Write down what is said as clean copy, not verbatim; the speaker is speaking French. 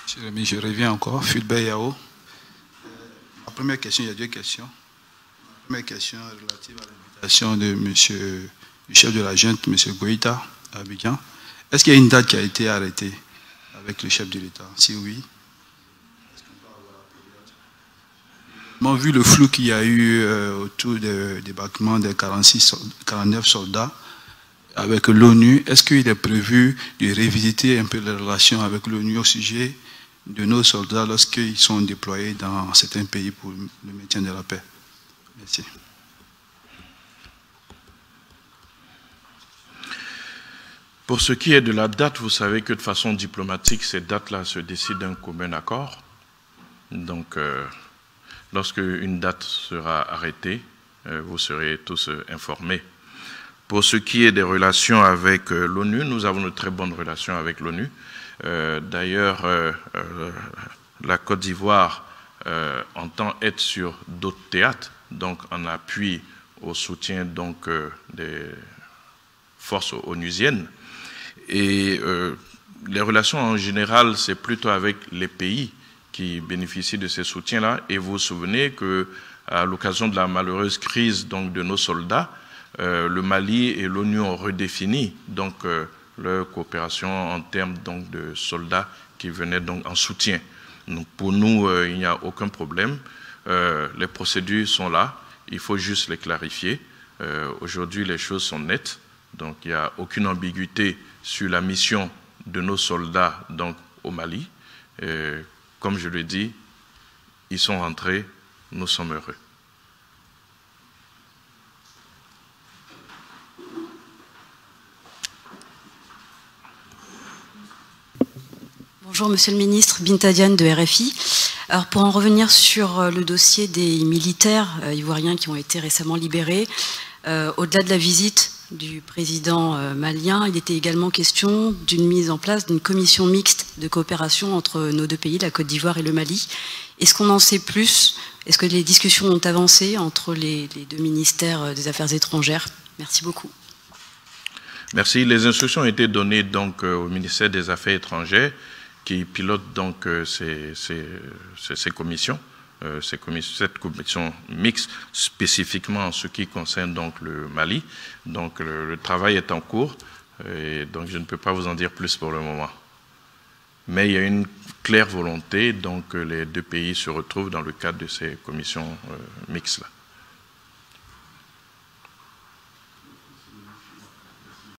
Monsieur le ministre, je reviens encore. Fulbert Yao. Ma première question, il y a deux questions. La première question est relative à l'invitation de monsieur, du chef de la junte, M. Goïta, à Abidjan. Est-ce qu'il y a une date qui a été arrêtée avec le chef de l'État? Si oui, vu le flou qu'il y a eu autour du débarquement des 49 soldats avec l'ONU, est-ce qu'il est prévu de révisiter un peu les relations avec l'ONU au sujet de nos soldats lorsqu'ils sont déployés dans certains pays pour le maintien de la paix? Merci. Pour ce qui est de la date, vous savez que de façon diplomatique, ces dates-là se décident d'un commun accord. Donc, lorsque une date sera arrêtée, vous serez tous informés. Pour ce qui est des relations avec l'ONU, nous avons de très bonnes relations avec l'ONU. D'ailleurs, la Côte d'Ivoire entend être sur d'autres théâtres, donc en appui au soutien donc, des forces onusiennes. Et les relations en général, c'est plutôt avec les pays qui bénéficient de ces soutiens-là. Et vous vous souvenez qu'à l'occasion de la malheureuse crise donc, de nos soldats, le Mali et l'ONU ont redéfini donc, leur coopération en termes donc, de soldats qui venaient donc, en soutien. Donc, pour nous, il n'y a aucun problème. Les procédures sont là, il faut juste les clarifier. Aujourd'hui, les choses sont nettes, donc il n'y a aucune ambiguïté sur la mission de nos soldats donc, au Mali. Comme je le dis, ils sont rentrés, nous sommes heureux. Bonjour Monsieur le Ministre, Binta Diane de RFI. Alors pour en revenir sur le dossier des militaires ivoiriens qui ont été récemment libérés, au-delà de la visite du président malien, il était également question d'une mise en place d'une commission mixte de coopération entre nos deux pays, la Côte d'Ivoire et le Mali. Est-ce qu'on en sait plus? Est-ce que les discussions ont avancé entre les deux ministères des Affaires étrangères? Merci beaucoup. Merci. Les instructions ont été données donc, au ministère des Affaires étrangères qui pilote donc ces commissions. Cette commission mixte spécifiquement en ce qui concerne donc le Mali. Donc le travail est en cours et donc je ne peux pas vous en dire plus pour le moment. Mais il y a une claire volonté donc que les deux pays se retrouvent dans le cadre de ces commissions mixtes-là.